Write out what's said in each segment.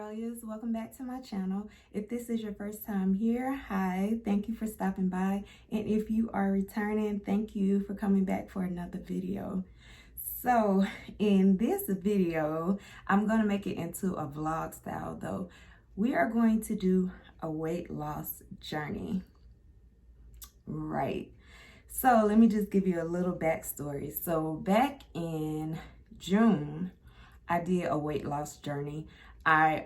Dahlias, welcome back to my channel. If this is your first time here, hi, thank you for stopping by. And if you are returning, thank you for coming back for another video. So in this video, I'm going to make it into a vlog style though. We are going to do a weight loss journey. Right. So let me just give you a little backstory. So back in June, I did a weight loss journey. I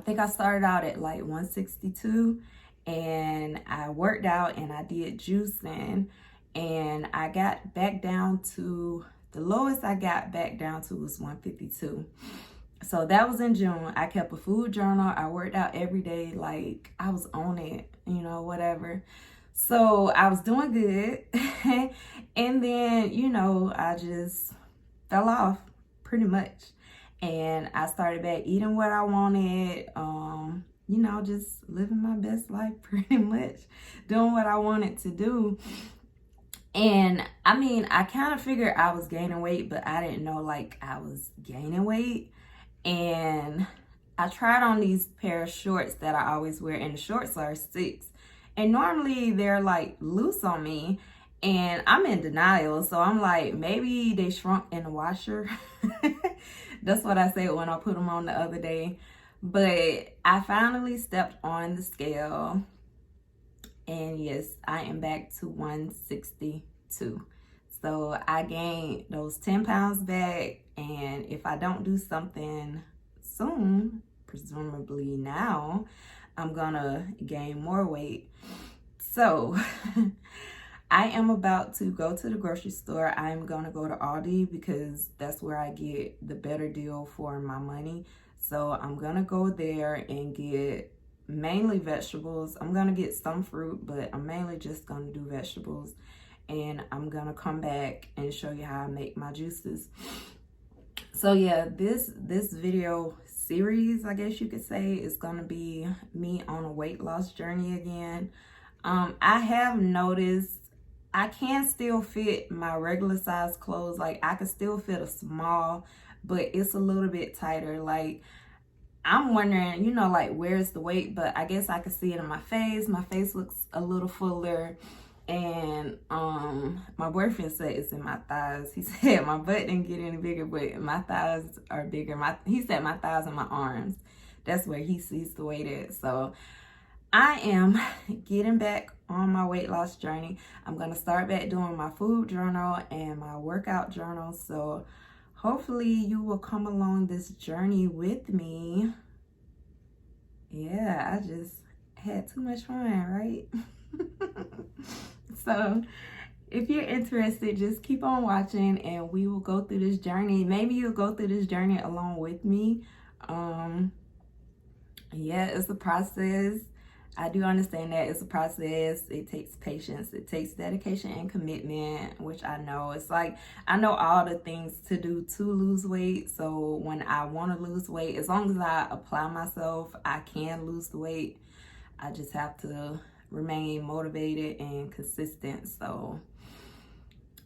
think I started out at like 162 and I worked out and I did juicing and I got back down to, the lowest I got back down to was 152. So that was in June. I kept a food journal. I worked out every day. Like I was on it, you know, whatever. So I was doing good. And then, you know, I just fell off pretty much. And I started back eating what I wanted, you know, just living my best life pretty much, doing what I wanted to do. And I mean, I kind of figured I was gaining weight, but I didn't know like I was gaining weight. And I tried on these pair of shorts that I always wear, and the shorts are 6. And normally they're like loose on me. And I'm in denial. So I'm like, maybe they shrunk in the washer. That's what I said when I put them on the other day. But I finally stepped on the scale. And yes, I am back to 162. So I gained those 10 pounds back. And if I don't do something soon, presumably now, I'm gonna gain more weight. So I am about to go to the grocery store. I am going to go to Aldi because that's where I get the better deal for my money. So I'm going to go there and get mainly vegetables. I'm going to get some fruit, but I'm mainly just going to do vegetables. And I'm going to come back and show you how I make my juices. So yeah, this video series, I guess you could say, is going to be me on a weight loss journey again. I have noticed I can still fit my regular size clothes. Like I can still fit a small, but it's a little bit tighter. Like I'm wondering, you know, like where's the weight? But I guess I can see it in my face. My face looks a little fuller. And my boyfriend said it's in my thighs. He said my butt didn't get any bigger, but my thighs are bigger. He said my thighs and my arms. That's where he sees the weight at. So I am getting back on my weight loss journey. I'm going to start back doing my food journal and my workout journal. So hopefully you will come along this journey with me. Yeah, I just had too much fun, right? So if you're interested, just keep on watching and we will go through this journey. Maybe you'll go through this journey along with me. Yeah, it's a process. I do understand that it's a process. It takes patience. It takes dedication and commitment, which I know. It's like, I know all the things to do to lose weight. So when I want to lose weight, as long as I apply myself, I can lose the weight. I just have to remain motivated and consistent. So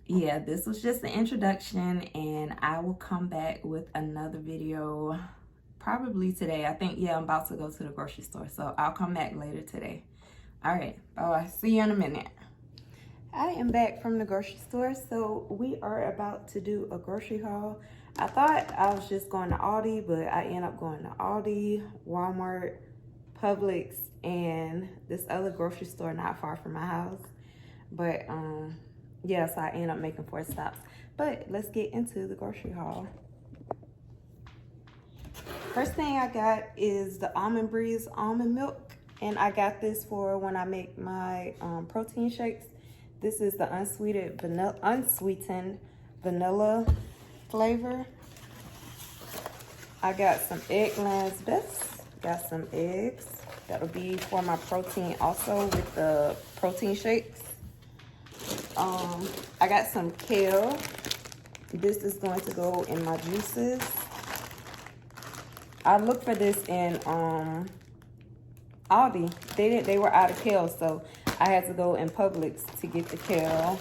yeah, this was just an introduction and I will come back with another video probably today. I think, yeah, I'm about to go to the grocery store. So I'll come back later today. All right. Bye. See you in a minute. I am back from the grocery store. So we are about to do a grocery haul. I thought I was just going to Aldi, but I end up going to Aldi, Walmart, Publix, and this other grocery store not far from my house. But yeah, so I end up making 4 stops. But let's get into the grocery haul. First thing I got is the Almond Breeze almond milk, and I got this for when I make my protein shakes. This is the unsweetened vanilla flavor. I got some egg Best. Got some eggs. That'll be for my protein also with the protein shakes. I got some kale. This is going to go in my juices. I looked for this in Aldi. They were out of kale, so I had to go in Publix to get the kale.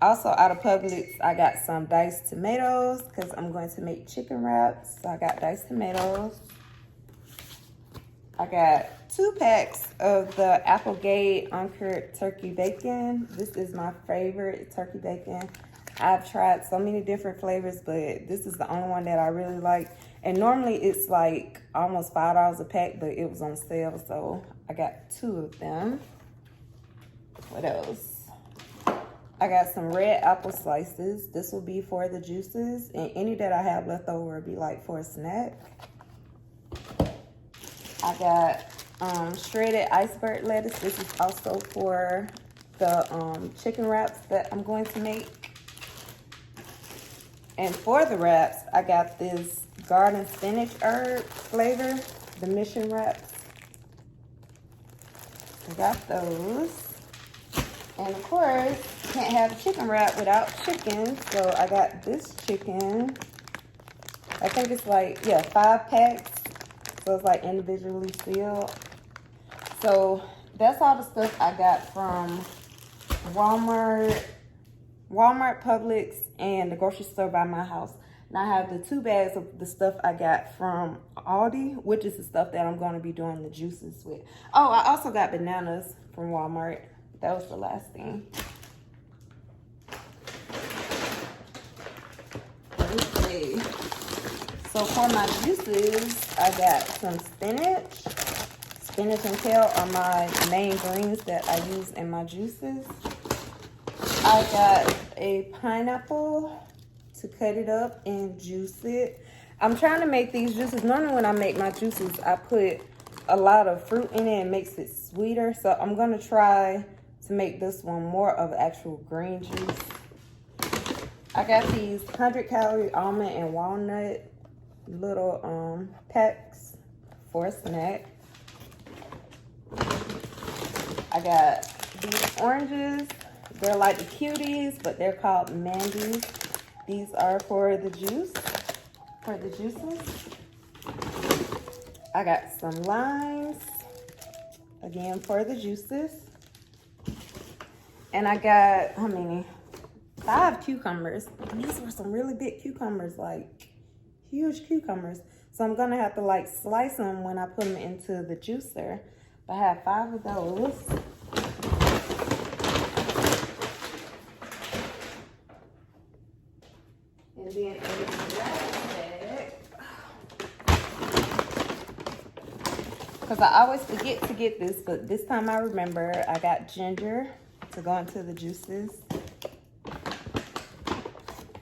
Also out of Publix, I got some diced tomatoes because I'm going to make chicken wraps. So I got diced tomatoes. I got 2 packs of the Applegate uncured turkey bacon. This is my favorite turkey bacon. I've tried so many different flavors, but this is the only one that I really like. And normally it's like almost $5 a pack, but it was on sale, so I got 2 of them. What else? I got some red apple slices. This will be for the juices, and any that I have left over will be like for a snack. I got shredded iceberg lettuce. This is also for the chicken wraps that I'm going to make. And for the wraps, I got this garden spinach herb flavor, the mission wraps. I got those. And of course, can't have a chicken wrap without chicken. So I got this chicken. I think it's like, yeah, 5 packs. So it's like individually sealed. So that's all the stuff I got from Walmart, Publix, and the grocery store by my house. Now I have the 2 bags of the stuff I got from Aldi, which is the stuff that I'm going to be doing the juices with. Oh, I also got bananas from Walmart. That was the last thing. Okay. So for my juices, I got some spinach. Spinach and kale are my main greens that I use in my juices. I got a pineapple to cut it up and juice it. I'm trying to make these juices. Normally when I make my juices, I put a lot of fruit in it and makes it sweeter. So I'm going to try to make this one more of actual green juice. I got these 100-calorie almond and walnut little packs for a snack. I got these oranges. They're like the cuties, but they're called Mandy's. These are for the juice, for the juices. I got some limes, again for the juices. And I got, how many? 5 cucumbers. And these were some really big cucumbers, like huge cucumbers. So I'm gonna have to like slice them when I put them into the juicer. But I have 5 of those. And then in the wrap bag, because I always forget to get this, but this time I remember, I got ginger to go into the juices.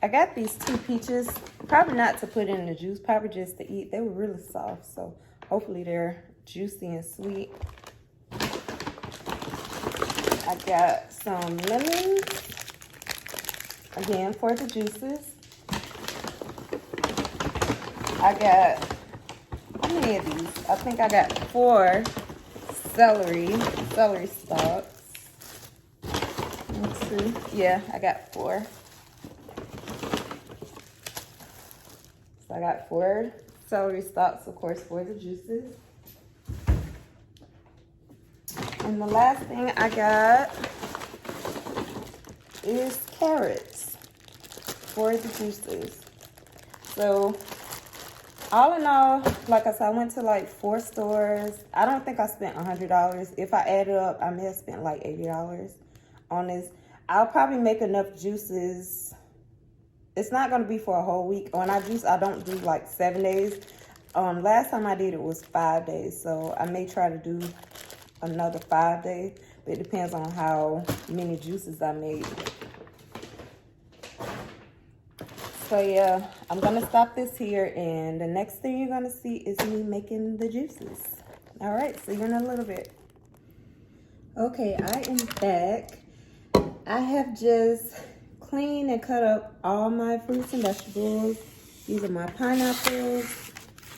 I got these 2 peaches, probably not to put in the juice, probably just to eat. They were really soft, so hopefully they're juicy and sweet. I got some lemons, again for the juices. I got, how many of these? I think I got 4 celery stalks. Let's see. Yeah, I got 4. So I got 4 celery stalks, of course, for the juices. And the last thing I got is carrots for the juices. So all in all, like I said, I went to like 4 stores. I don't think I spent $100. If I add it up, I may have spent like $80 on this. I'll probably make enough juices. It's not going to be for a whole week. When I juice, I don't do like 7 days. Last time I did it was 5 days. So I may try to do another 5 days. But it depends on how many juices I made. So yeah, I'm going to stop this here. And the next thing you're going to see is me making the juices. All right, see you in a little bit. Okay, I am back. I have just cleaned and cut up all my fruits and vegetables. These are my pineapples.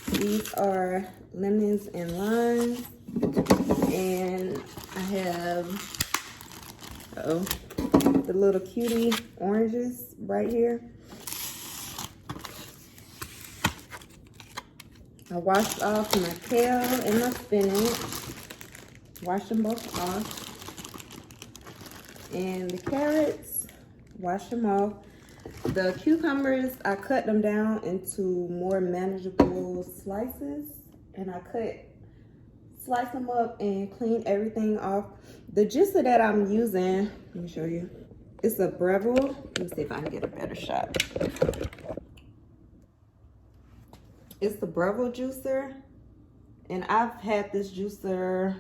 These are lemons and limes. And I have the little cutie oranges right here. I washed off my kale and my spinach. Wash them both off. And the carrots, wash them off. The cucumbers, I cut them down into more manageable slices, and I slice them up and clean everything off. The juicer that I'm using, let me show you. It's a Breville. Let me see if I can get a better shot. It's the Breville juicer, and I've had this juicer.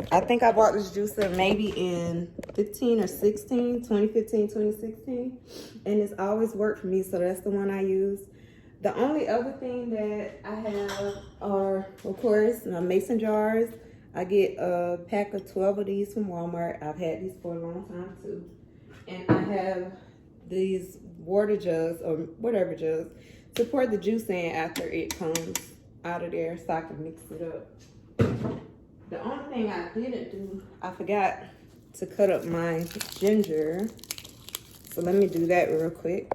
I think I bought this juicer maybe in 2015, 2016, and it's always worked for me, so that's the one I use. The only other thing that I have are, of course, my mason jars. I get a pack of 12 of these from Walmart. I've had these for a long time too. And I have these water jugs, or whatever jugs, to pour the juice in after it comes out of there so I can mix it up. The only thing I didn't do, I forgot to cut up my ginger. So let me do that real quick.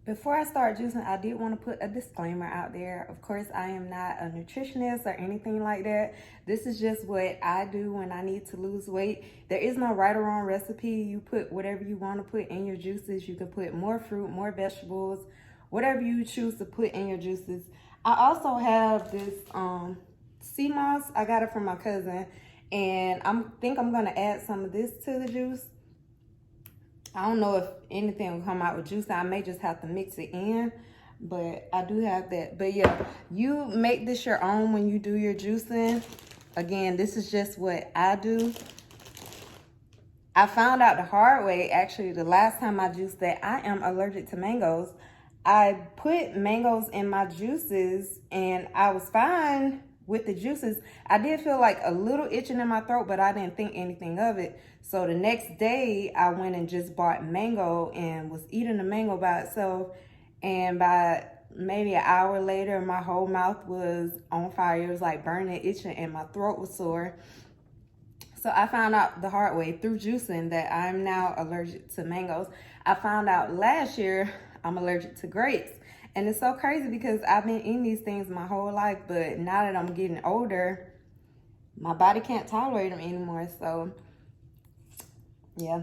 Before I start juicing, I did want to put a disclaimer out there. Of course, I am not a nutritionist or anything like that. This is just what I do when I need to lose weight. There is no right or wrong recipe. You put whatever you want to put in your juices. You can put more fruit, more vegetables, whatever you choose to put in your juices. I also have this sea moss. I got it from my cousin, and I think I'm going to add some of this to the juice. I don't know if anything will come out with juice. I may just have to mix it in, but I do have that. But yeah, you make this your own when you do your juicing. Again, this is just what I do. I found out the hard way, actually, the last time I juiced, that I am allergic to mangoes. I put mangoes in my juices, and I was fine with the juices. I did feel like a little itching in my throat, but I didn't think anything of it. So the next day I went and just bought mango and was eating the mango by itself. And by maybe an hour later, my whole mouth was on fire. It was like burning, itching, and my throat was sore. So I found out the hard way through juicing that I'm now allergic to mangoes. I found out last year I'm allergic to grapes. And it's so crazy because I've been eating these things my whole life, but now that I'm getting older, my body can't tolerate them anymore. So, yeah.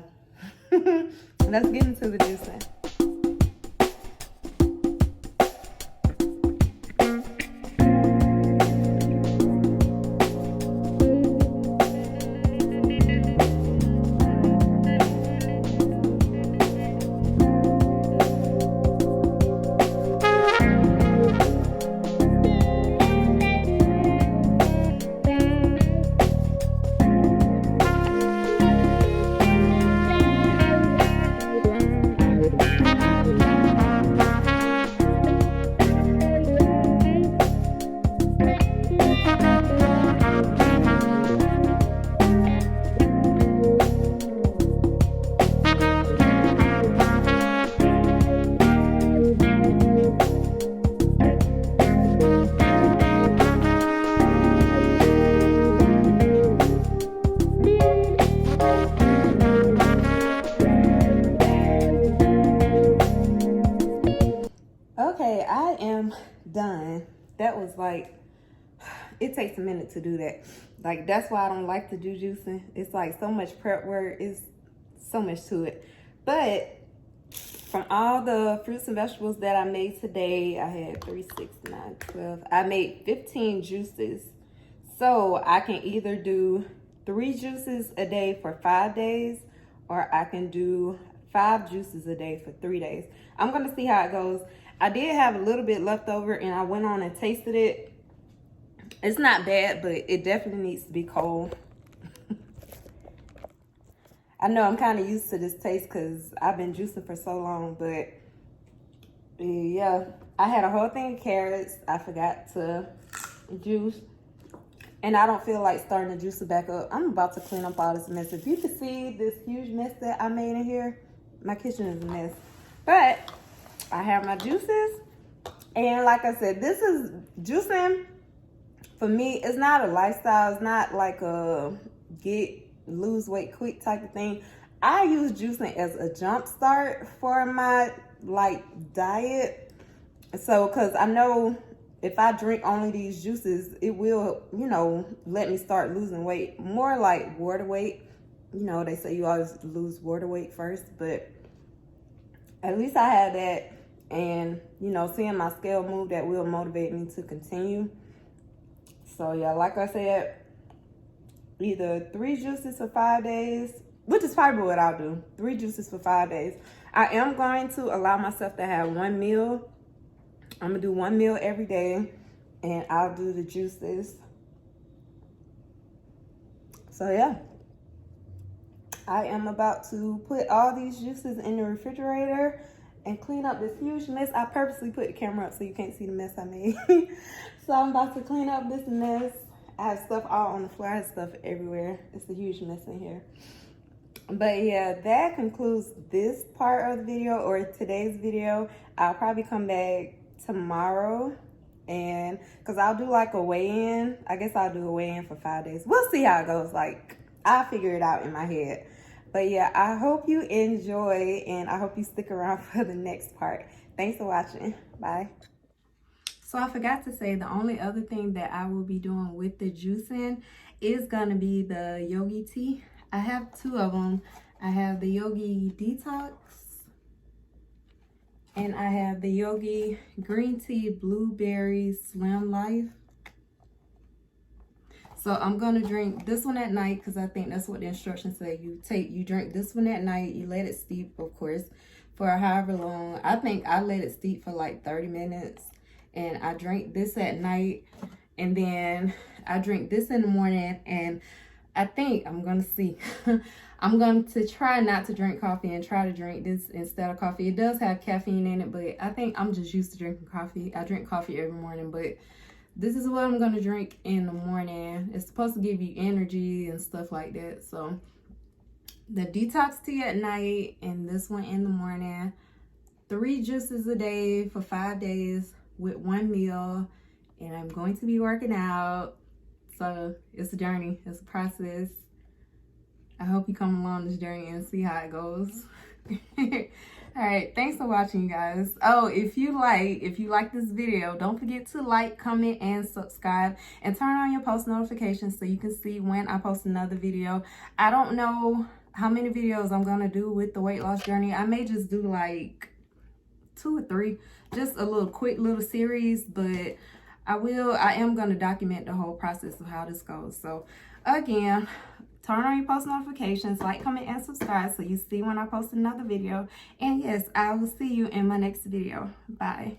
Let's get into the juicing. Okay, I am done. That was like, it takes a minute to do that. Like, that's why I don't like to do juicing. It's like so much prep work. It's so much to it. But from all the fruits and vegetables that I made today, I had 3, 6, 9, 12. I made 15 juices. So I can either do 3 juices a day for 5 days, or I can do 5 juices a day for 3 days. I'm going to see how it goes. I did have a little bit left over, and I went on and tasted it. It's not bad, but it definitely needs to be cold. I know I'm kind of used to this taste because I've been juicing for so long, but yeah. I had a whole thing of carrots I forgot to juice, and I don't feel like starting the juicer back up. I'm about to clean up all this mess. If you can see this huge mess that I made in here, my kitchen is a mess. But I have my juices, and like I said, this is juicing. For me, it's not a lifestyle. It's not like a lose weight quick type of thing. I use juicing as a jump start for my diet. So, cause I know if I drink only these juices, it will, let me start losing weight, more like water weight. You know, they say you always lose water weight first, but at least I had that. And, you know, seeing my scale move, that will motivate me to continue. So, yeah, like I said, either 3 juices for 5 days, which is probably what I'll do. 3 juices for 5 days. I am going to allow myself to have 1 meal. I'm going to do 1 meal every day, and I'll do the juices. So, yeah. I am about to put all these juices in the refrigerator and clean up this huge mess. I purposely put the camera up so you can't see the mess I made. So I'm about to clean up this mess. I have stuff all on the floor. I have stuff everywhere. It's a huge mess in here. But yeah, that concludes this part of the video, or today's video. I'll probably come back tomorrow, and because I'll do like a weigh-in. I guess I'll do a weigh-in for 5 days. We'll see how it goes. Like, I'll figure it out in my head. But yeah, I hope you enjoy, and I hope you stick around for the next part. Thanks for watching. Bye. So I forgot to say, the only other thing that I will be doing with the juicing is going to be the Yogi tea. I have 2 of them. I have the Yogi Detox, and I have the Yogi Green Tea Blueberry Slim Life. So I'm going to drink this one at night, because I think that's what the instructions say. You drink this one at night. You let it steep, of course, for however long. I think I let it steep for like 30 minutes. And I drink this at night. And then I drink this in the morning. And I think I'm going to see. I'm going to try not to drink coffee and try to drink this instead of coffee. It does have caffeine in it, but I think I'm just used to drinking coffee. I drink coffee every morning, but this is what I'm going to drink in the morning. It's supposed to give you energy and stuff like that. So the detox tea at night and this one in the morning. 3 juices a day for 5 days with 1 meal. And I'm going to be working out. So it's a journey. It's a process. I hope you come along this journey and see how it goes. All right, thanks for watching, you guys. Oh, if you like this video, don't forget to like, comment, and subscribe, and turn on your post notifications so you can see when I post another video. I don't know how many videos I'm gonna do with the weight loss journey. I may just do like 2 or 3, just a little quick little series, but I am gonna document the whole process of how this goes. So again, turn on your post notifications, like, comment, and subscribe so you see when I post another video. And yes, I will see you in my next video. Bye.